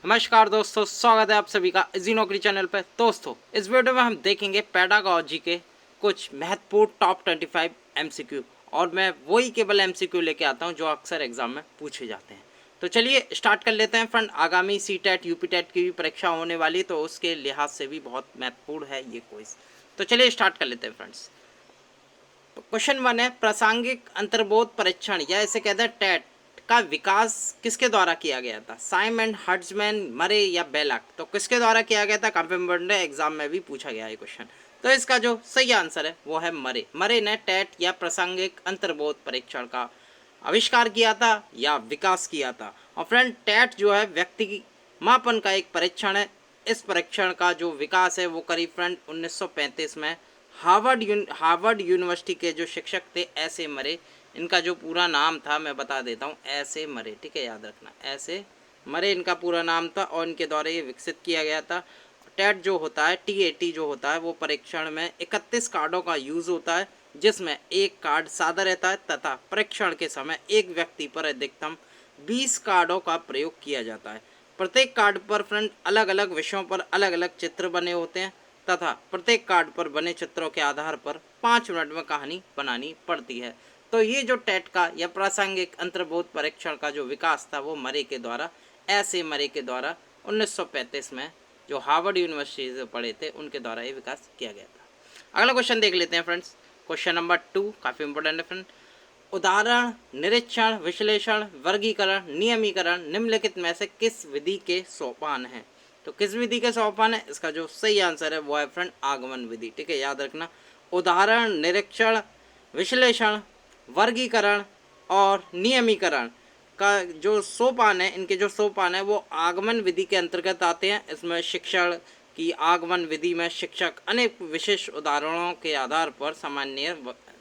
नमस्कार दोस्तों, स्वागत है आप सभी का इजी नौकरी चैनल पर। दोस्तों, इस वीडियो में हम देखेंगे पेडागोजी के कुछ महत्वपूर्ण टॉप 25 एमसीक्यू, और मैं वही केवल एमसीक्यू लेके आता हूं जो अक्सर एग्जाम में पूछे जाते हैं। तो चलिए स्टार्ट कर लेते हैं फ्रेंड। आगामी सी टेट यूपी टेट की भी परीक्षा होने वाली, तो उसके लिहाज से भी बहुत महत्वपूर्ण है ये क्विज। तो चलिए स्टार्ट कर लेते हैं फ्रेंड्स। तो क्वेश्चन 1 है, प्रासंगिक अंतर्बोध परीक्षण या इसे कहते हैं टेट का विकास किसके द्वारा किया गया था? साइमन, हर्ट्जमैन, मरे या बेलक? तो किसके द्वारा किया गया था? काफी इंपॉर्टेंट है, एग्जाम में भी पूछा गया है क्वेश्चन। तो इसका जो सही आंसर है वो है मरे। मरे ने टेट या प्रासंगिक अंतर्बोध परीक्षण का आविष्कार किया था या विकास किया था। और फ्रेंड, टेट जो है व्यक्ति की मापन का एक परीक्षण है। इस परीक्षण का जो विकास है वो करीब फ्रेंड 1935 में हार्वर्ड यूनिवर्सिटी के जो शिक्षक थे ऐसे मरे, इनका जो पूरा नाम था मैं बता देता हूँ, ऐसे मरे, ठीक है, याद रखना, ऐसे मरे इनका पूरा नाम था, और इनके द्वारा ये विकसित किया गया था। टेट जो होता है, टीएटी जो होता है, वो परीक्षण में 31 कार्डों का यूज़ होता है, जिसमें एक कार्ड सादा रहता है तथा परीक्षण के समय एक व्यक्ति पर अधिकतम 20 कार्डों का प्रयोग किया जाता है। प्रत्येक कार्ड पर फ्रेंड अलग अलग विषयों पर अलग अलग चित्र बने होते हैं तथा प्रत्येक कार्ड पर बने चित्रों के आधार पर 5 मिनट में कहानी बनानी पड़ती है। तो ये जो टेट का या प्रासंगिक अंतर्बोध परीक्षण का जो विकास था वो मरे के द्वारा, ऐसे मरे के द्वारा 1935 में जो हार्वर्ड यूनिवर्सिटी से पढ़े थे उनके द्वारा ये विकास किया गया था। अगला क्वेश्चन देख लेते हैं फ्रेंड्स। क्वेश्चन नंबर 2 काफ़ी इंपॉर्टेंट है फ्रेंड। उदाहरण, निरीक्षण, विश्लेषण, वर्गीकरण, नियमीकरण निम्नलिखित में से किस विधि के सोपान हैं? तो किस विधि के सोपान है? इसका जो सही आंसर है वो है फ्रेंड आगमन विधि, ठीक है, याद रखना। उदाहरण, निरीक्षण, विश्लेषण, वर्गीकरण और नियमीकरण का जो सोपान है, इनके जो सोपान है वो आगमन विधि के अंतर्गत आते हैं। इसमें शिक्षण की आगमन विधि में शिक्षक अनेक विशेष उदाहरणों के आधार पर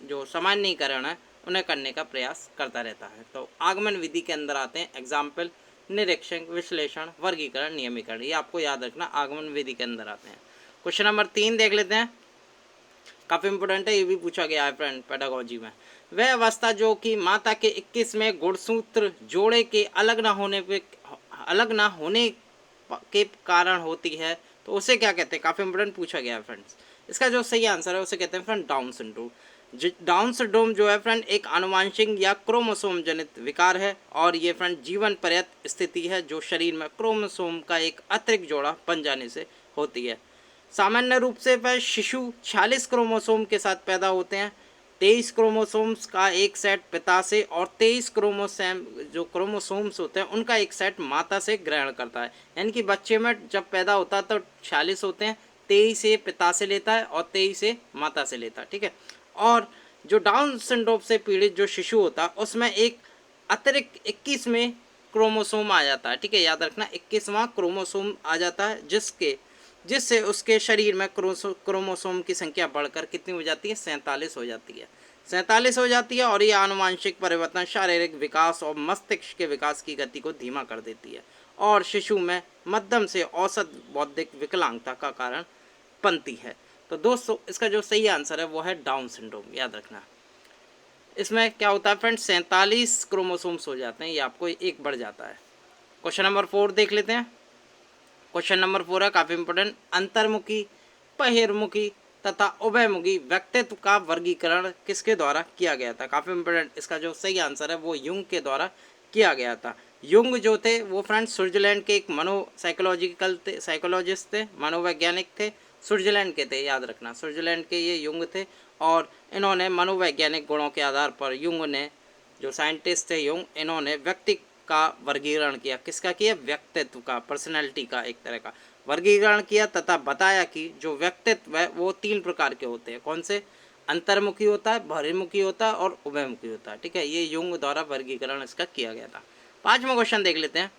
जो सामान्यीकरण है उन्हें करने का प्रयास करता रहता है। तो आगमन विधि के अंदर आते हैं एग्जाम्पल, निरीक्षण, विश्लेषण, वर्गीकरण, नियमीकरण, ये आपको याद रखना आगमन विधि के अंदर आते हैं। क्वेश्चन नंबर 3 देख लेते हैं, काफ़ी इंपॉर्टेंट है, ये भी पूछा गया है फ्रेंड पेडागोजी में। वह अवस्था जो कि माता के 21वें गुणसूत्र जोड़े के अलग ना होने के कारण होती है, तो उसे क्या कहते हैं? काफ़ी इंपॉर्टेंट पूछा गया है फ्रेंड्स। इसका जो सही आंसर है उसे कहते हैं friend down syndrome. Down syndrome जो है फ्रेंड एक आनुवांशिक या क्रोमोसोम जनित विकार है, और ये फ्रेंड जीवन पर्यंत स्थिति है जो शरीर में क्रोमोसोम का एक अतिरिक्त जोड़ा बन जाने से होती है। सामान्य रूप से वह शिशु 46 क्रोमोसोम के साथ पैदा होते हैं। 23 क्रोमोसोम्स का एक सेट पिता से और 23 क्रोमोसोम्स होते हैं उनका एक सेट माता से ग्रहण करता है। यानी कि बच्चे में जब पैदा होता है तो 46 होते हैं, 23 से पिता से लेता है और 23 से माता से लेता है, ठीक है। और जो डाउन सिंड्रोम से पीड़ित जो शिशु होता है उसमें एक अतिरिक्त 21वें क्रोमोसोम आ जाता है, ठीक है, याद रखना 21वां क्रोमोसोम आ जाता है, जिससे उसके शरीर में क्रोमोसोम की संख्या बढ़कर कितनी हो जाती है? 47 हो जाती है। 47 हो जाती है, और ये आनुवांशिक परिवर्तन शारीरिक विकास और मस्तिष्क के विकास की गति को धीमा कर देती है और शिशु में मध्यम से औसत बौद्धिक विकलांगता का कारण बनती है। तो दोस्तों, इसका जो सही आंसर है वो है डाउन सिंड्रोम, याद रखना। इसमें क्या होता है फ्रेंड? 47 क्रोमोसोम्स हो जाते हैं, ये आपको एक बढ़ जाता है। क्वेश्चन नंबर 4 देख लेते हैं। क्वेश्चन नंबर 4 है काफ़ी इंपॉर्टेंट। अंतर्मुखी, बहिर्मुखी तथा उभयमुखी व्यक्तित्व का वर्गीकरण किसके द्वारा किया गया था? काफ़ी इंपॉर्टेंट, इसका जो सही आंसर है वो युंग के द्वारा किया गया था। युंग जो थे वो फ्रेंड स्विट्जरलैंड के एक साइकोलॉजिस्ट थे, मनोवैज्ञानिक थे, स्विट्जरलैंड के थे, याद रखना, स्विट्जरलैंड के ये युंग थे। और इन्होंने मनोवैज्ञानिक गुणों के आधार पर युंग ने, जो साइंटिस्ट थे युंग, इन्होंने व्यक्ति का वर्गीकरण किया। किसका किया? व्यक्तित्व का, पर्सनैलिटी का एक तरह का वर्गीकरण किया तथा बताया कि जो व्यक्तित्व है वो 3 प्रकार के होते हैं। कौन से? अंतर्मुखी होता है, बहिर्मुखी होता है और उभयमुखी होता है, ठीक है। ये युंग द्वारा वर्गीकरण इसका किया गया था। 5वां क्वेश्चन देख लेते हैं।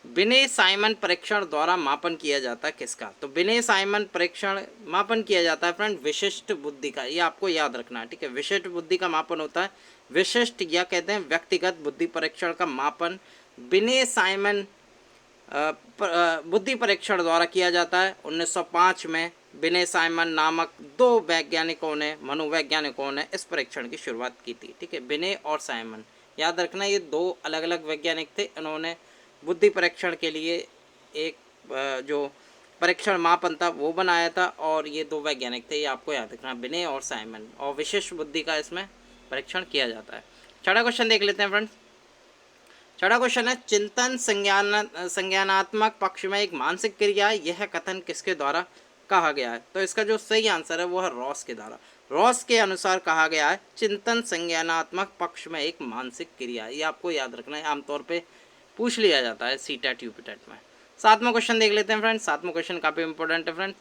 बिने साइमन परीक्षण द्वारा मापन किया जाता है किसका? तो बिने साइमन परीक्षण मापन किया जाता है फ्रेंड विशिष्ट बुद्धि का, ये आपको याद रखना है, ठीक है। विशिष्ट बुद्धि का मापन होता है। विशिष्ट या कहते हैं व्यक्तिगत बुद्धि परीक्षण का मापन बिने साइमन बुद्धि परीक्षण द्वारा किया जाता है। 1905 में बिने साइमन नामक 2 वैज्ञानिकों ने, मनोवैज्ञानिकों ने इस परीक्षण की शुरुआत की थी, ठीक है। बिने और साइमन, याद रखना, ये 2 अलग अलग वैज्ञानिक थे। इन्होंने बुद्धि परीक्षण के लिए एक जो परीक्षण मापन था वो बनाया था, और ये 2 वैज्ञानिक थे, ये आपको याद रखना, बिने और साइमन, और विशिष्ट बुद्धि का इसमें परीक्षण किया जाता है। छठा क्वेश्चन देख लेते हैं फ्रेंड्स। छठा क्वेश्चन है, चिंतन संज्ञानात्मक पक्ष में एक मानसिक क्रिया है, यह कथन किसके द्वारा कहा गया है? तो इसका जो सही आंसर है वो है रॉस के द्वारा। रॉस के अनुसार कहा गया है चिंतन संज्ञानात्मक पक्ष में एक मानसिक क्रिया है। ये आपको याद रखना है, आमतौर पे पूछ लिया जाता है सीटेट यूपीटेट में। सातवां क्वेश्चन देख लेते हैं फ्रेंड्स। सातवां क्वेश्चन काफ़ी इंपॉर्टेंट है फ्रेंड्स।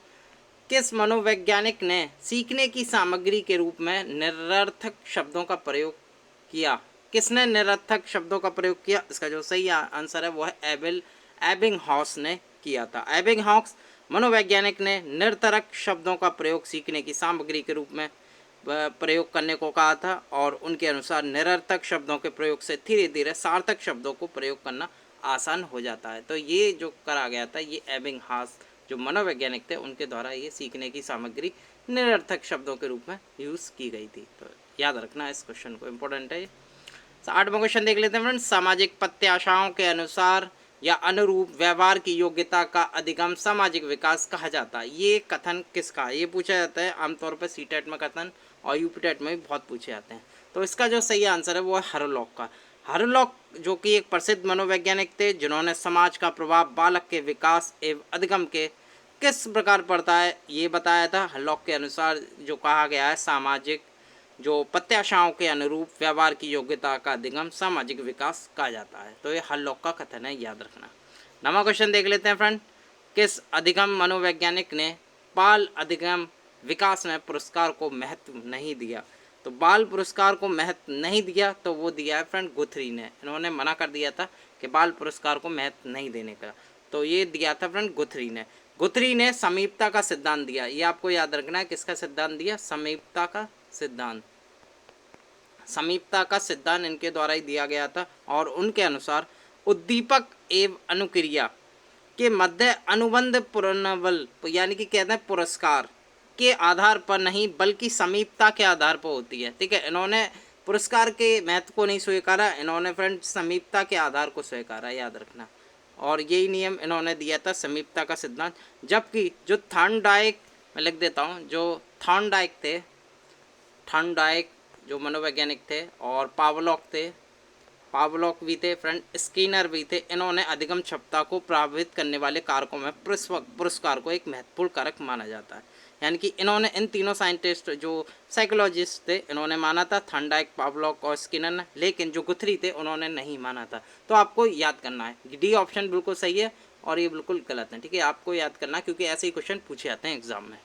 किस मनोवैज्ञानिक ने सीखने की सामग्री के रूप में निरर्थक शब्दों का प्रयोग किया? किसने निरर्थक शब्दों का प्रयोग किया? इसका जो सही आंसर है वो है एबिंगहॉस ने किया था। एबिंगहॉस मनोवैज्ञानिक ने निरर्थक शब्दों का प्रयोग सीखने की सामग्री के रूप में प्रयोग करने को कहा था, और उनके अनुसार निरर्थक शब्दों के प्रयोग से धीरे धीरे सार्थक शब्दों को प्रयोग करना आसान हो जाता है। तो ये जो करा गया था, ये एबिंगहॉस जो मनोवैज्ञानिक थे उनके द्वारा ये सीखने की सामग्री निरर्थक शब्दों के रूप में यूज़ की गई थी। तो याद रखना इस क्वेश्चन को, इम्पोर्टेंट है ये। आठवां क्वेश्चन देख लेते हैं फ्रेंड्स। सामाजिक प्रत्याशाओं के अनुसार या अनुरूप व्यवहार की योग्यता का अधिगम सामाजिक विकास कहा जाता है। ये कथन किसका है? ये पूछा जाता है आमतौर पर सीटेट में कथन, और यूपीटेट में भी बहुत पूछे जाते हैं। तो इसका जो सही आंसर है वो है हरलॉक का। हरलॉक जो कि एक प्रसिद्ध मनोवैज्ञानिक थे, जिन्होंने समाज का प्रभाव बालक के विकास एवं अधिगम के किस प्रकार पड़ता है ये बताया था। हरलॉक के अनुसार जो कहा गया है, सामाजिक जो प्रत्याशाओं के अनुरूप व्यवहार की योग्यता का अधिगम सामाजिक विकास कहा जाता है। तो ये हरलॉक का कथन है, याद रखना। नवा क्वेश्चन देख लेते हैं फ्रेंड। किस अधिगम मनोवैज्ञानिक ने बाल अधिगम विकास में पुरस्कार को महत्व नहीं दिया? तो बाल पुरस्कार को महत्व नहीं दिया, तो वो दिया है फ्रेंड गुथरी ने। इन्होंने मना कर दिया था कि बाल पुरस्कार को महत्व नहीं देने का, तो ये दिया था फ्रेंड गुथरी ने। गुथरी ने समीपता का सिद्धांत दिया। ये आपको याद रखना है, किसका सिद्धांत दिया? समीपता का सिद्धांत। समीपता का सिद्धांत इनके द्वारा ही दिया गया था, और उनके अनुसार उद्दीपक एवं अनुक्रिया के मध्य अनुबंध पुनर्बल, यानी कि कहते हैं पुरस्कार के आधार पर नहीं बल्कि समीपता के आधार पर होती है। ठीक है, इन्होंने पुरस्कार के महत्व को नहीं स्वीकारा, इन्होंने फ्रेंड समीपता के आधार को स्वीकारा, याद रखना। और यही नियम इन्होंने दिया था, समीपता का सिद्धांत। जबकि जो थॉर्नडाइक, मैं लिख देता हूँ, जो थॉर्नडाइक थे, थॉर्नडाइक जो मनोवैज्ञानिक थे, और पावलॉक थे, पावलॉक भी थे फ्रेंड, स्किनर भी थे, इन्होंने अधिगम क्षमता को प्रभावित करने वाले कारकों में पुरस्कार को एक महत्वपूर्ण कारक माना जाता है। यानी कि इन्होंने इन तीनों साइंटिस्ट जो साइकोलॉजिस्ट थे, इन्होंने माना था, थॉर्नडाइक, पावलॉक और स्किनर ने, लेकिन जो गुथरी थे उन्होंने नहीं माना था। तो आपको याद करना है, डी ऑप्शन बिल्कुल सही है और ये बिल्कुल गलत है। ठीक है, आपको याद करना, क्योंकि ऐसे ही क्वेश्चन पूछे जाते हैं एग्जाम में।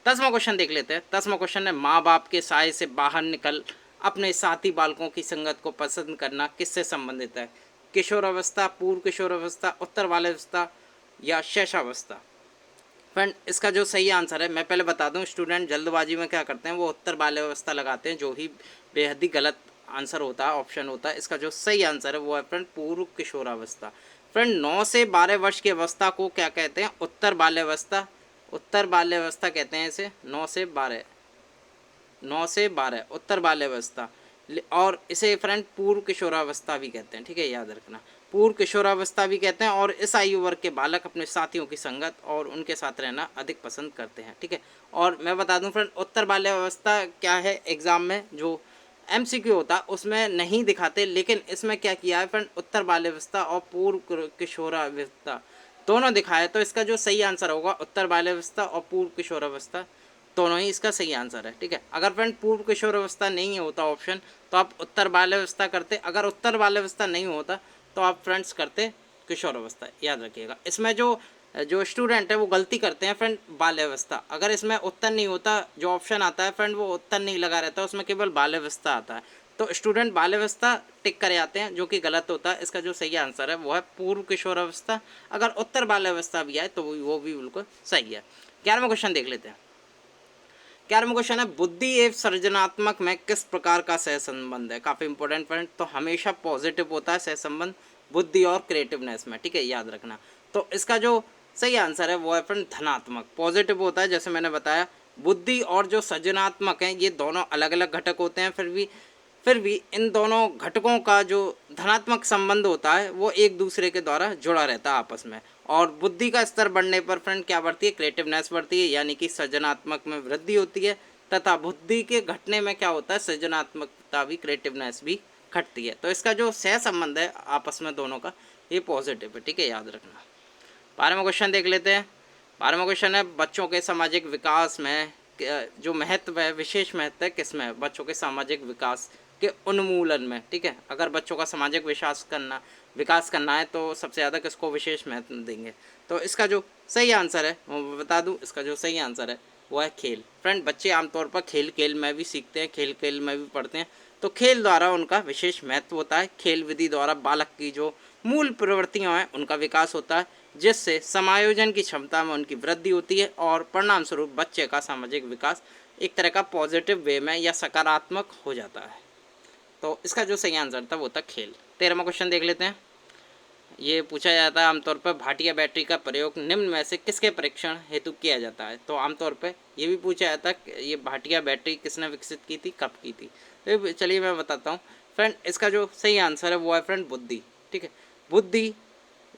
10वां क्वेश्चन देख लेते हैं। 10वां क्वेश्चन है, माँ बाप के साए से बाहर निकल अपने साथी बालकों की संगत को पसंद करना किससे संबंधित है? किशोरावस्था, पूर्व किशोरावस्था, उत्तर बाल्यावस्था या शैशवावस्था? फ्रेंड, इसका जो सही आंसर है, मैं पहले बता दूं, स्टूडेंट जल्दबाजी में क्या करते हैं, वो उत्तर बाल्यावस्था लगाते हैं, जो ही बेहद ही गलत आंसर होता है, ऑप्शन होता है। इसका जो सही आंसर है वो है फ्रेंड पूर्व किशोरावस्था। फ्रेंड, 9 से 12 वर्ष की अवस्था को क्या कहते हैं? उत्तर बाल्यावस्था। उत्तर बाल्यावस्था कहते हैं इसे। 9 से 12 उत्तर बाल्यावस्था, और इसे फ्रेंड पूर्व किशोरावस्था भी कहते हैं। ठीक है, याद रखना, पूर्व किशोरावस्था भी कहते हैं। और इस आयु वर्ग के बालक अपने साथियों की संगत और उनके साथ रहना अधिक पसंद करते हैं। ठीक है, और मैं बता दूं फ्रेंड, उत्तर बाल्यावस्था क्या है, एग्जाम में जो एमसीक्यू होता है उसमें नहीं दिखाते, लेकिन इसमें क्या किया है फ्रेंड, उत्तर बाल्यावस्था और पूर्व किशोरावस्था दोनों दिखाया। तो इसका जो सही आंसर होगा उत्तर बाल्यावस्था और पूर्व किशोरावस्था दोनों ही इसका सही आंसर है। ठीक है, अगर फ्रेंड पूर्व किशोरावस्था नहीं होता ऑप्शन, तो आप उत्तर बाल्यावस्था करते। अगर उत्तर बाल्यावस्था नहीं होता तो आप फ्रेंड्स करते किशोरावस्था, याद रखिएगा। इसमें जो जो स्टूडेंट है वो गलती करते हैं फ्रेंड बाल्यावस्था। अगर इसमें उत्तर नहीं होता, जो ऑप्शन आता है फ्रेंड वो उत्तर नहीं लगा रहता, उसमें केवल बाल्यावस्था आता है, तो स्टूडेंट बाल्यावस्था टिक करे आते हैं, जो कि गलत होता है। इसका जो सही आंसर है वो है पूर्व किशोरावस्था। अगर उत्तर बाल्यावस्था भी आए तो वो भी बिल्कुल सही है। 11वां क्वेश्चन देख लेते हैं। 11वां क्वेश्चन है, बुद्धि एवं सृजनात्मक में किस प्रकार का सहसंबंध है? काफ़ी इंपॉर्टेंट फ्रेंड, तो हमेशा पॉजिटिव होता है सहसंबंध बुद्धि और क्रिएटिवनेस में। ठीक है, याद रखना। तो इसका जो सही आंसर है वो है फ्रेंड धनात्मक, पॉजिटिव होता है। जैसे मैंने बताया, बुद्धि और जो सृजनात्मक हैं ये दोनों अलग अलग घटक होते हैं, फिर भी फिर भी इन दोनों घटकों का जो धनात्मक संबंध होता है वो एक दूसरे के द्वारा जुड़ा रहता है आपस में। और बुद्धि का स्तर बढ़ने पर फ्रेंड क्या बढ़ती है, क्रिएटिवनेस बढ़ती है, यानी कि सृजनात्मक में वृद्धि होती है। तथा बुद्धि के घटने में क्या होता है, सृजनात्मकता भी, क्रिएटिवनेस भी घटती है। तो इसका जो सह संबंध है आपस में दोनों का, ये पॉजिटिव है, ठीक है, याद रखना। 12वां क्वेश्चन देख लेते हैं। 12वां क्वेश्चन है, बच्चों के सामाजिक विकास में जो महत्व है, विशेष महत्व है किसमें है, बच्चों के सामाजिक विकास के उन्मूलन में, ठीक है। अगर बच्चों का सामाजिक विकास करना है तो सबसे ज़्यादा किसको विशेष महत्व देंगे। तो इसका जो सही आंसर है वो बता दूं, इसका जो सही आंसर है वो है खेल। फ्रेंड, बच्चे आमतौर पर खेल में भी सीखते हैं, खेल में भी पढ़ते हैं, तो खेल द्वारा उनका विशेष महत्व होता है। खेल विधि द्वारा बालक की जो मूल प्रवृत्तियाँ हैं उनका विकास होता है, जिससे समायोजन की क्षमता में उनकी वृद्धि होती है और परिणाम स्वरूप बच्चे का सामाजिक विकास एक तरह का पॉजिटिव वे में या सकारात्मक हो जाता है। तो इसका जो सही आंसर था वो था खेल। 13वां क्वेश्चन देख लेते हैं। ये पूछा जाता है आमतौर पर, भाटिया बैटरी का प्रयोग निम्न में से किसके परीक्षण हेतु किया जाता है। तो आमतौर पर ये भी पूछा जाता है ये भाटिया बैटरी किसने विकसित की थी, कब की थी। तो चलिए मैं बताता हूँ फ्रेंड, इसका जो सही आंसर है वो है फ्रेंड बुद्धि, ठीक है। बुद्धि,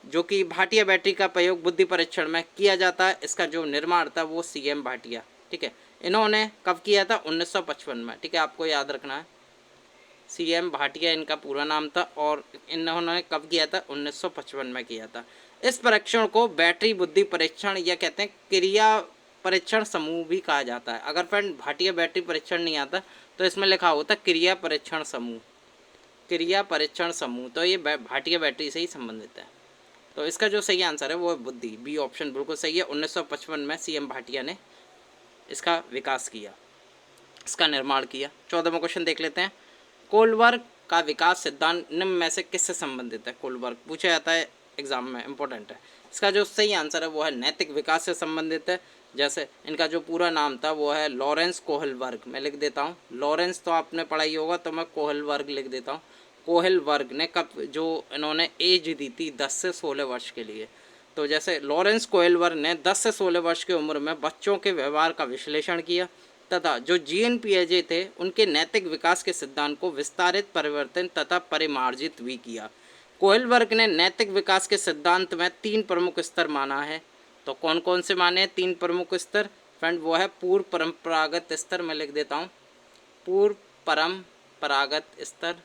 जो कि भाटिया बैटरी का प्रयोग बुद्धि परीक्षण में किया जाता है, इसका जो निर्माण था वो CM भाटिया, ठीक है। इन्होंने कब किया था, 1955 में, ठीक है, आपको याद रखना है। CM भाटिया इनका पूरा नाम था और इन्होंने कब किया था, 1955 में किया था। इस परीक्षण को बैटरी बुद्धि परीक्षण या कहते हैं क्रिया परीक्षण समूह भी कहा जाता है। अगर फ्रेंड भाटिया बैटरी परीक्षण नहीं आता तो इसमें लिखा होता क्रिया परीक्षण समूह, क्रिया परीक्षण समूह। तो ये भाटिया बैटरी से ही संबंधित है। तो इसका जो सही आंसर है वो है बुद्धि, बी ऑप्शन बिल्कुल सही है। 1955 में CM भाटिया ने इसका विकास किया, इसका निर्माण किया। 14वां क्वेश्चन देख लेते हैं। कोलबर्ग का विकास सिद्धांत निम्न में से किससे संबंधित है। कोलबर्ग पूछा जाता है एग्जाम में, इंपॉर्टेंट है। इसका जो सही आंसर है वो है नैतिक विकास से संबंधित है। जैसे इनका जो पूरा नाम था वो है लॉरेंस कोहलबर्ग, मैं लिख देता हूँ। लॉरेंस तो आपने पढ़ा ही होगा, तो मैं कोहलबर्ग लिख देता हूँ। कोहलबर्ग ने कब जो इन्होंने एज दी थी 10 से 16 वर्ष के लिए। तो जैसे लॉरेंस कोहलबर्ग ने 10 से 16 वर्ष की उम्र में बच्चों के व्यवहार का विश्लेषण किया तथा जो जीएन पियाजे थे उनके नैतिक विकास के सिद्धांत को विस्तारित, परिवर्तन तथा परिमार्जित भी किया। कोहलबर्ग ने नैतिक विकास के सिद्धांत में 3 प्रमुख स्तर माना है। तो कौन कौन से माने हैं 3 प्रमुख स्तर फ्रेंड, वो है पूर्व परंपरागत स्तर, मैं लिख देता हूँ पूर्व परंपरागत स्तर,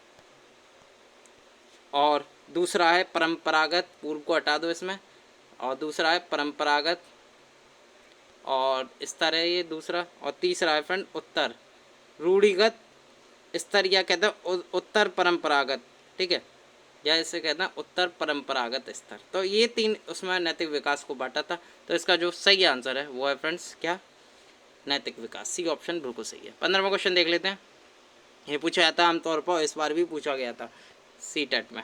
और दूसरा है परंपरागत, पूर्व को हटा दो इसमें, और दूसरा है परंपरागत और स्तर है ये दूसरा, और तीसरा है फ्रेंड उत्तर रूढ़िगत स्तर, या कहते हैं उत्तर परंपरागत, ठीक है, या इसे कहते हैं उत्तर परंपरागत स्तर। तो ये 3 उसमें नैतिक विकास को बांटा था। तो इसका जो सही आंसर है वो है फ्रेंड्स क्या, नैतिक विकास, सी ऑप्शन बिल्कुल सही है। 15वां क्वेश्चन देख लेते हैं। ये पूछा जाता है आमतौर पर, इस बार भी पूछा गया था CTET में।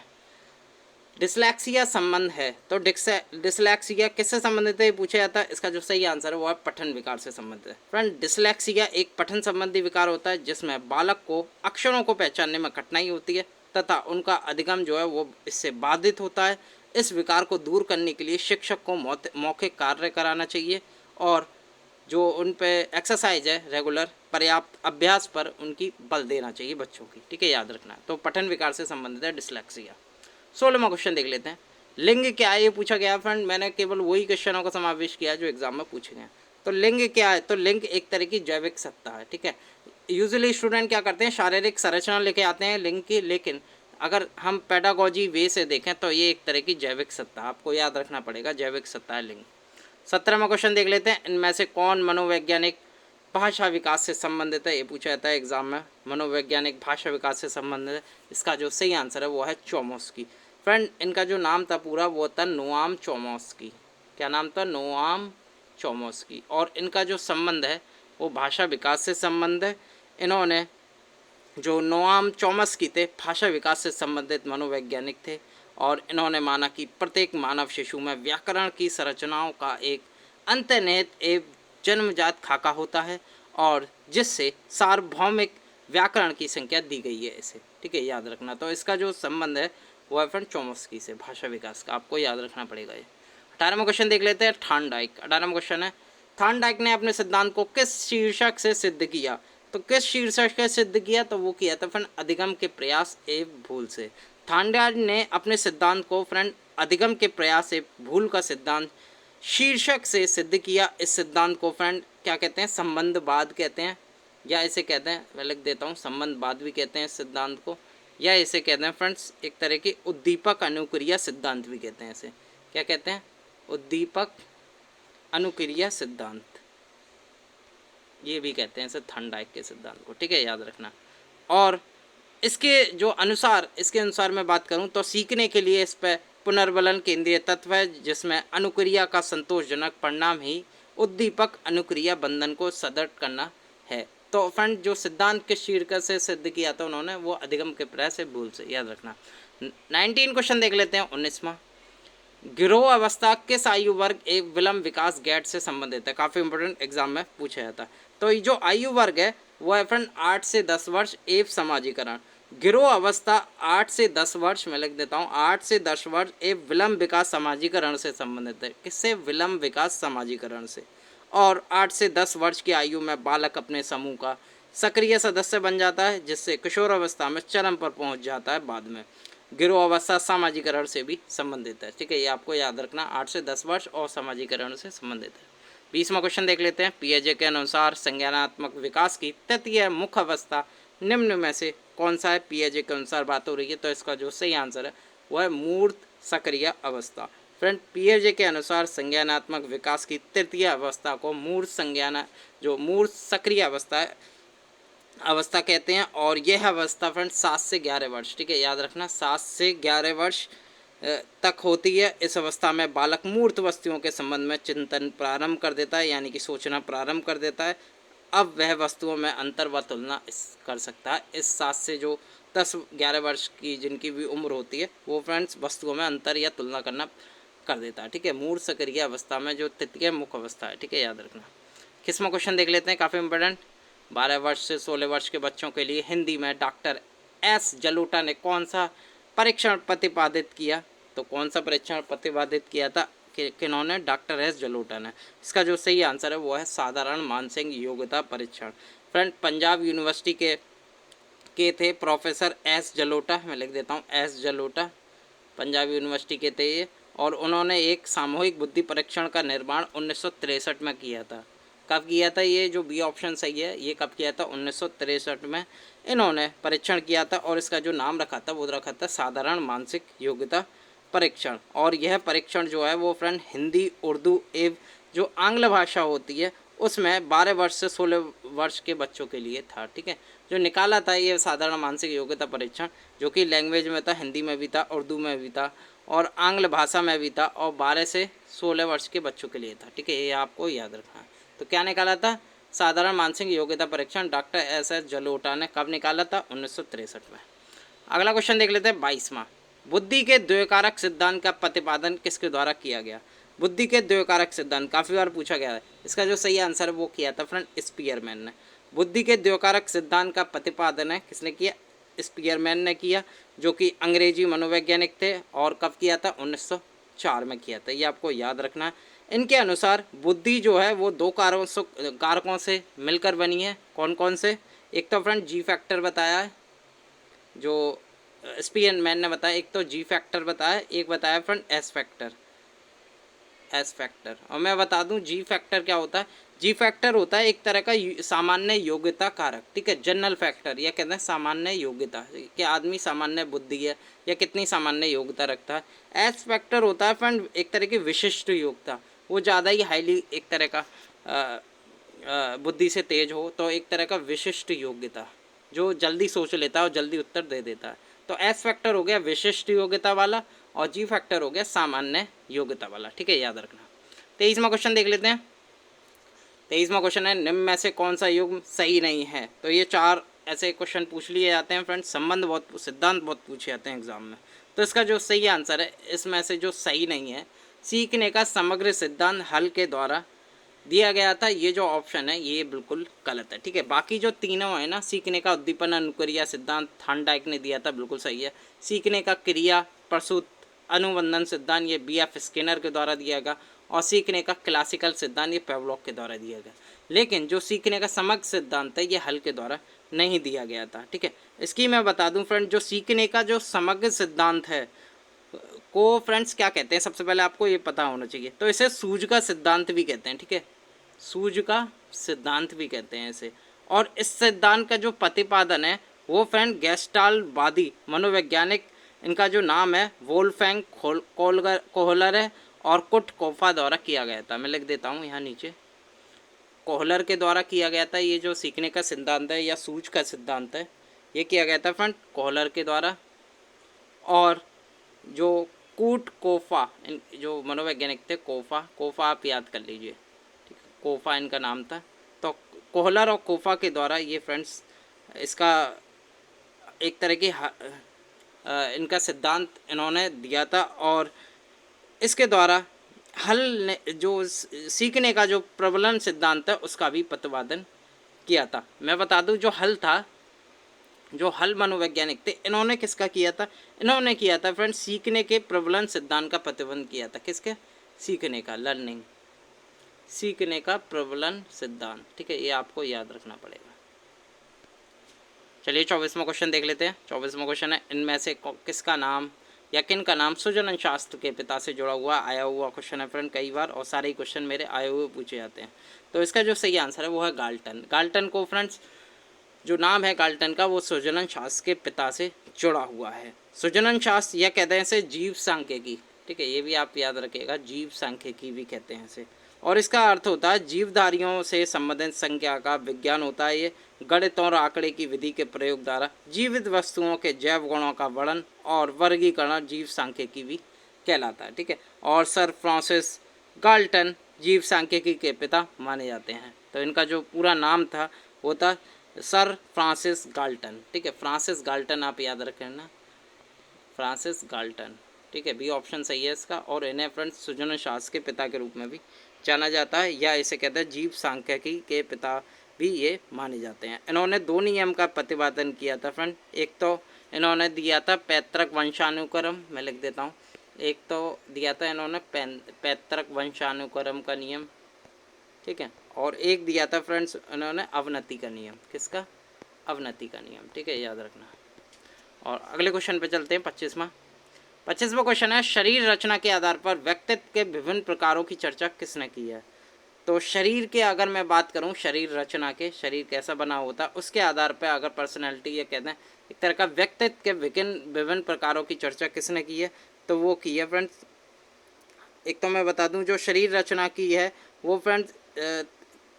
डिसलैक्सिया संबंध है, तो डिसलैक्सिया किससे संबंधित है ये पूछा जाता है। इसका जो सही आंसर है वो है पठन विकार से संबंधित है। फ्रेंड, डिसलैक्सिया एक पठन संबंधी विकार होता है जिसमें बालक को अक्षरों को पहचानने में कठिनाई होती है तथा उनका अधिगम जो है वो इससे बाधित होता है। इस विकार को दूर करने के लिए शिक्षक को मौखिक कार्य कराना चाहिए और जो उन पे एक्सरसाइज है रेगुलर पर्याप्त अभ्यास पर उनकी बल देना चाहिए बच्चों की, ठीक है, याद रखना है। तो पठन विकार से संबंधित है डिसलैक्सिया। 16वां क्वेश्चन देख लेते हैं। लिंग क्या है ये पूछा गया फ्रेंड, मैंने केवल वही क्वेश्चनों का समावेश किया जो एग्जाम में पूछे गए। तो लिंग क्या है, तो लिंग एक तरह की जैविक सत्ता है, ठीक है। यूजुअली स्टूडेंट क्या करते हैं, शारीरिक संरचना लेके आते हैं लिंग की, लेकिन अगर हम पेडागोजी वे से देखें तो ये एक तरह की जैविक सत्ता, आपको याद रखना पड़ेगा, जैविक सत्ता है लिंग। 17वां क्वेश्चन देख लेते हैं। इनमें से कौन मनोवैज्ञानिक भाषा विकास से संबंधित है, ये पूछा जाता है एग्जाम में, मनोवैज्ञानिक भाषा विकास से संबंधित है। इसका जो सही आंसर है वो है चोमस्की। फ्रेंड, इनका जो नाम था पूरा वो था नोआम चोमस्की। क्या नाम था, नोआम चोमस्की। और इनका जो संबंध है वो भाषा विकास से संबंध है। इन्होंने जो नोआम चोमस्की थे भाषा विकास से संबंधित मनोवैज्ञानिक थे और इन्होंने माना कि प्रत्येक मानव शिशु में व्याकरण की संरचनाओं का एक अंतर्निहित एवं जन्मजात खाका होता है और जिससे सार्वभौमिक व्याकरण की संख्या दी गई है इसे, ठीक है, याद रखना। तो इसका जो संबंध है वो है फ्रेंड चोमस्की से, भाषा विकास का, आपको याद रखना पड़ेगा ये। 18वां क्वेश्चन देख लेते हैं। थॉर्नडाइक, 18वां क्वेश्चन है, थॉर्नडाइक ने अपने सिद्धांत को किस शीर्षक से सिद्ध किया। तो किस शीर्षक से सिद्ध किया, तो वो किया था फ्रेंड अधिगम के प्रयास एवं भूल से। थांडाज ने अपने सिद्धांत को फ्रेंड अधिगम के प्रयास एवं भूल का सिद्धांत शीर्षक से सिद्ध किया। इस सिद्धांत को फ्रेंड क्या कहते हैं, संबंधवाद कहते हैं, या इसे कहते हैं, मैं लिख देता हूँ, संबंधवाद भी कहते हैं इस सिद्धांत को, या इसे कहते हैं फ्रेंड्स एक तरह की उद्दीपक अनुक्रिया सिद्धांत भी कहते हैं। इसे क्या कहते हैं, उद्दीपक अनुक्रिया सिद्धांत, ये भी कहते हैं इसे थॉर्नडाइक के सिद्धांत को, ठीक है, याद रखना। और इसके जो अनुसार, इसके अनुसार मैं बात करूं तो सीखने के लिए इस पर पुनर्बलन केंद्रीय तत्व है, जिसमें अनुक्रिया का संतोषजनक परिणाम ही उद्दीपक अनुक्रिया बंधन को सदृढ़ करना है। तो फ्रेंड जो सिद्धांत के शीर्षक से सिद्ध किया था उन्होंने, वो अधिगम के प्रयास से भूल से, याद रखना। 19 क्वेश्चन देख लेते हैं। 19वां, गिरोह अवस्था किस आयु वर्ग एक विलंब विकास गैट से संबंधित है, काफ़ी इंपॉर्टेंट एग्जाम में पूछा जाता है। तो ये जो आयु वर्ग है वो है फ्रेंड 8 से 10 वर्ष एवं समाजीकरण। गिरोह अवस्था 8 से 10 वर्ष, मैं लिख देता हूँ 8 से 10 वर्ष एवं विलंब विकास समाजीकरण से संबंधित है। किससे, विलंब विकास समाजीकरण से। और 8 से 10 वर्ष की आयु में बालक अपने समूह का सक्रिय सदस्य बन जाता है, जिससे किशोर अवस्था में चरम पर पहुंच जाता है बाद में। गिरोह अवस्था सामाजिकरण से भी संबंधित है, ठीक है, ये आपको याद रखना, 8 से 10 वर्ष और सामाजिकरण से संबंधित है। 20वां क्वेश्चन देख लेते हैं। पियाजे के अनुसार संज्ञानात्मक विकास की तृतीय मुख्य अवस्था निम्न में से कौन सा है। पियाजे के अनुसार बात हो रही है, तो इसका जो सही आंसर है वह है मूर्त सक्रिय अवस्था। फ्रेंड पियाजे के अनुसार संज्ञानात्मक विकास की तृतीय अवस्था को मूर्त सक्रिय अवस्था कहते हैं। और यह अवस्था फ्रेंड 7 से 11 वर्ष, ठीक है, याद रखना, 7 से 11 वर्ष तक होती है। इस अवस्था में बालक मूर्त वस्तुओं के संबंध में चिंतन प्रारंभ कर देता है, यानी कि सोचना प्रारंभ कर देता है। अब वह वस्तुओं में अंतर व तुलना कर सकता है। इस 7 से जो 10-11 वर्ष की जिनकी भी उम्र होती है, वो फ्रेंड्स वस्तुओं में अंतर या तुलना करना कर देता है, ठीक है, मूर्त सक्रिय अवस्था में जो तृतीय मुख्य अवस्था है, ठीक है, याद रखना। किस्म क्वेश्चन देख लेते हैं, काफ़ी इंपॉर्टेंट। 12 वर्ष से 16 वर्ष के बच्चों के लिए हिंदी में डॉक्टर एस जलोटा ने कौन सा परीक्षण प्रतिपादित किया। तो कौन सा परीक्षण प्रतिपादित किया था, किन्होंने, डॉक्टर एस जलोटा ने। इसका जो सही आंसर है वो है साधारण मानसिक योग्यता परीक्षण। फ्रेंड पंजाब यूनिवर्सिटी के थे प्रोफेसर एस जलोटा, मैं लिख देता हूँ एस जलोटा, पंजाब यूनिवर्सिटी के थे ये। और उन्होंने एक सामूहिक बुद्धि परीक्षण का निर्माण 1963 में किया था। कब किया था, ये जो बी ऑप्शन सही है, ये कब किया था, 1963 में इन्होंने परीक्षण किया था। और इसका जो नाम रखा था वो रखा था साधारण मानसिक योग्यता परीक्षण। और यह परीक्षण जो है वो फ्रेंड हिंदी, उर्दू एवं जो आंग्ल भाषा होती है उसमें 12 वर्ष से 16 वर्ष के बच्चों के लिए था, ठीक है। जो निकाला था ये साधारण मानसिक योग्यता परीक्षण, जो कि लैंग्वेज में था, हिंदी में भी था, उर्दू में भी था और आंग्ल भाषा में भी था, और 12 से 16 वर्ष के बच्चों के लिए था, ठीक है, ये आपको याद रखना है। तो क्या निकाला था, साधारण मानसिक योग्यता परीक्षण, डॉक्टर एस एस जलोटा ने कब निकाला था, 1963 में। अगला क्वेश्चन देख लेते हैं 22वां, बुद्धि के द्वैकारक सिद्धांत का प्रतिपादन किसके द्वारा किया गया। बुद्धि के द्वैकारक सिद्धांत काफ़ी बार पूछा गया है, इसका जो सही आंसर है वो किया था फ्रेंड स्पीयरमैन ने। बुद्धि के द्वैकारक सिद्धांत का प्रतिपादन है किसने किया, स्पीयरमैन ने किया, जो कि अंग्रेजी मनोवैज्ञानिक थे। और कब किया था, 1904 में किया था, ये आपको याद रखना है। इनके अनुसार बुद्धि जो है वो 2 कारकों से मिलकर बनी है। कौन कौन से, एक तो फ्रेंड जी फैक्टर बताया है जो स्पीयरमैन ने बताया, एक तो जी फैक्टर बताया, एक बताया फ्रेंड एस फैक्टर। और मैं बता दूं जी फैक्टर क्या होता है। जी फैक्टर होता है एक तरह का सामान्य योग्यता कारक, ठीक है, जनरल फैक्टर, या कहते हैं सामान्य योग्यता कि आदमी सामान्य बुद्धि है या कितनी सामान्य योग्यता रखता है। एस फैक्टर होता है फ्रेंड एक तरह की विशिष्ट योग्यता, वो ज़्यादा ही हाईली एक तरह का बुद्धि से तेज हो, तो एक तरह का विशिष्ट योग्यता, जो जल्दी सोच लेता है और जल्दी उत्तर दे देता है। तो एस फैक्टर हो गया विशिष्ट योग्यता वाला और जी फैक्टर हो गया सामान्य योग्यता वाला, ठीक है, याद रखना। 23वां क्वेश्चन देख लेते हैं। 23वां क्वेश्चन है निम्न में से कौन सा युग्म सही नहीं है। तो ये 4 ऐसे क्वेश्चन पूछ लिए जाते हैं फ्रेंड्स, सिद्धांत बहुत पूछे जाते हैं एग्जाम में। तो इसका जो सही आंसर है, इसमें से जो सही नहीं है, सीखने का समग्र सिद्धांत हल के द्वारा दिया गया था, ये जो ऑप्शन है ये बिल्कुल गलत है, ठीक है। बाकी जो तीनों है ना, सीखने का उद्दीपन अनुक्रिया सिद्धांत थॉर्नडाइक ने दिया था, बिल्कुल सही है। सीखने का क्रिया प्रसूत अनुबंधन सिद्धांत ये BF स्किनर के द्वारा दिया गया, और सीखने का क्लासिकल सिद्धांत ये पेवलॉक के द्वारा दिया गया। लेकिन जो सीखने का समग्र सिद्धांत है ये हल के द्वारा नहीं दिया गया था। ठीक है, इसकी मैं बता दूं फ्रेंड, जो सीखने का जो समग्र सिद्धांत है को फ्रेंड्स क्या कहते हैं, सबसे पहले आपको ये पता होना चाहिए। तो इसे सूझ का सिद्धांत भी कहते हैं। ठीक है, सूझ का सिद्धांत भी कहते हैं इसे। और इस सिद्धांत का जो प्रतिपादन है वो फ्रेंड गेस्टाल्टवादी मनोवैज्ञानिक, इनका जो नाम है वोल्फैंग कोहलर है और कुट कोफा द्वारा किया गया था। मैं लिख देता हूँ यहाँ नीचे, कोहलर के द्वारा किया गया था। ये जो सीखने का सिद्धांत है या सूझ का सिद्धांत है ये किया गया था फ्रेंड कोहलर के द्वारा। और जो कूट कोफा, जो मनोवैज्ञानिक थे, कोफा आप याद कर लीजिए। ठीक है, कोफा इनका नाम था। तो कोहलर और कोफा के द्वारा ये फ्रेंड्स इसका एक तरह की इनका सिद्धांत इन्होंने दिया था। और इसके द्वारा हल ने जो सीखने का जो प्रबलन सिद्धांत है उसका भी प्रतिपादन किया था। मैं बता दूं जो हल था, जो हल मनोवैज्ञानिक थे, इन्होंने किसका किया था, इन्होंने किया था फ्रेंड्स सीखने के प्रबलन सिद्धांत का प्रतिपादन किया था। किसके? सीखने का, लर्निंग, सीखने का प्रबलन सिद्धांत। ठीक है, ये आपको याद रखना पड़ेगा। चलिए 24वां क्वेश्चन देख लेते हैं। 24वां क्वेश्चन है, इनमें से किसका नाम या किन का नाम सुजनन शास्त्र के पिता से जुड़ा हुआ आया हुआ क्वेश्चन है फ्रेंड कई बार, और सारे ही क्वेश्चन मेरे आए हुए पूछे जाते हैं। तो इसका जो सही आंसर है वो है गाल्टन। गाल्टन को फ्रेंड्स जो नाम है गाल्टन का वो सुजनन शास्त्र के पिता से जुड़ा हुआ है। सुजनन शास्त्र या कहते हैं इसे जीव सांख्यिकी। ठीक है, ये भी आप याद रखिएगा, जीव सांख्यिकी भी कहते हैं इसे। और इसका अर्थ होता है जीवधारियों से संबंधित संख्या का विज्ञान होता है। ये गणित और आंकड़े की विधि के प्रयोग द्वारा जीवित वस्तुओं के जैव गुणों का वर्णन और वर्गीकरण जीव सांख्यिकी भी कहलाता है। ठीक है, और सर फ्रांसिस गाल्टन जीव सांख्यिकी के पिता माने जाते हैं। तो इनका जो पूरा नाम था वो था सर फ्रांसिस गाल्टन। ठीक है, फ्रांसिस गाल्टन आप याद रखें ना, फ्रांसिस गाल्टन। ठीक है, बी ऑप्शन सही है इसका। और इन्हें फ्रेंड्स सुजनन शास्त्र के पिता के रूप में भी जाना जाता है, या इसे कहते हैं जीव सांख्यिकी के पिता भी ये माने जाते हैं। इन्होंने दो नियम का प्रतिपादन किया था फ्रेंड। एक तो इन्होंने दिया था पैतृक वंशानुक्रम, मैं लिख देता हूँ। एक तो दिया था इन्होंने पैतृक वंशानुक्रम का नियम। ठीक है, और एक दिया था फ्रेंड्स इन्होंने अवनति का नियम। किसका? अवनति का नियम। ठीक है, याद रखना। और अगले क्वेश्चन पे चलते हैं, 25वां क्वेश्चन है, शरीर रचना के आधार पर व्यक्तित्व के विभिन्न प्रकारों की चर्चा किसने की है। तो शरीर के अगर मैं बात करूं, शरीर रचना के, शरीर कैसा बना होता है उसके आधार पर अगर पर्सनैलिटी ये कहते हैं एक तरह का व्यक्तित्व के विभिन्न प्रकारों की चर्चा किसने की है, तो वो की है फ्रेंड्स। एक तो मैं बता दूं जो शरीर रचना की है वो फ्रेंड्स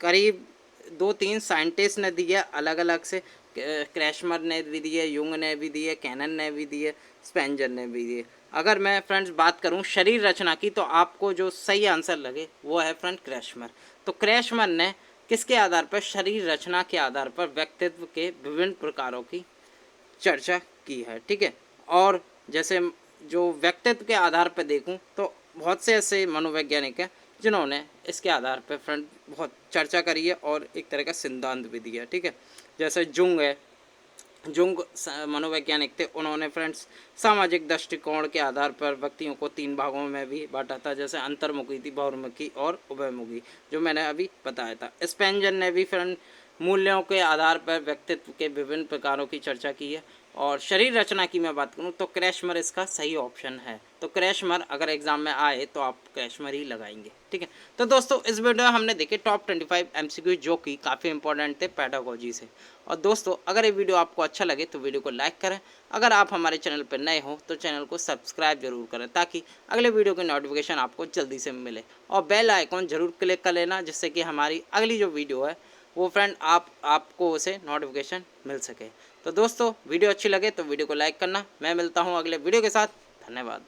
करीब 2-3 साइंटिस्ट ने दी है अलग अलग से। क्रैशमर ने भी दी है, युंग ने भी दी है, कैनन ने भी दी है, स्पेंजर ने भी दी है। अगर मैं फ्रेंड्स बात करूं शरीर रचना की तो आपको जो सही आंसर लगे वो है फ्रेंड क्रैशमर। तो क्रैशमर ने किसके आधार पर, शरीर रचना के आधार पर व्यक्तित्व के विभिन्न प्रकारों की चर्चा की है। ठीक है, और जैसे जो व्यक्तित्व के आधार पर देखूं तो बहुत से ऐसे मनोवैज्ञानिक हैं जिन्होंने इसके आधार पर फ्रेंड बहुत चर्चा करी है और एक तरह का सिद्धांत भी दिया है। ठीक है, जैसे जुंग है, जुंग मनोवैज्ञानिक थे, उन्होंने फ्रेंड्स सामाजिक दृष्टिकोण के आधार पर व्यक्तियों को 3 भागों में भी बांटा था, जैसे अंतर्मुखी थी, बहुमुखी और उभयमुखी, जो मैंने अभी बताया था। स्पेंजर ने भी फ्रेंड मूल्यों के आधार पर व्यक्तित्व के विभिन्न प्रकारों की चर्चा की है। और शरीर रचना की मैं बात करूं तो क्रैशमर इसका सही ऑप्शन है। तो क्रैशमर अगर एग्जाम में आए तो आप क्रैशमर ही लगाएंगे। ठीक है, तो दोस्तों इस वीडियो में हमने देखे टॉप 25 MCQ जो कि काफ़ी इंपॉर्टेंट थे पेडागोजी से। और दोस्तों अगर ये वीडियो आपको अच्छा लगे तो वीडियो को लाइक करें। अगर आप हमारे चैनल पर नए हो तो चैनल को सब्सक्राइब जरूर करें ताकि अगले वीडियो की नोटिफिकेशन आपको जल्दी से मिले। और बेल आइकॉन जरूर क्लिक कर लेना जिससे कि हमारी अगली जो वीडियो है वो फ्रेंड आपको उसे नोटिफिकेशन मिल सके। तो दोस्तों वीडियो अच्छी लगे तो वीडियो को लाइक करना। मैं मिलता हूँ अगले वीडियो के साथ। धन्यवाद।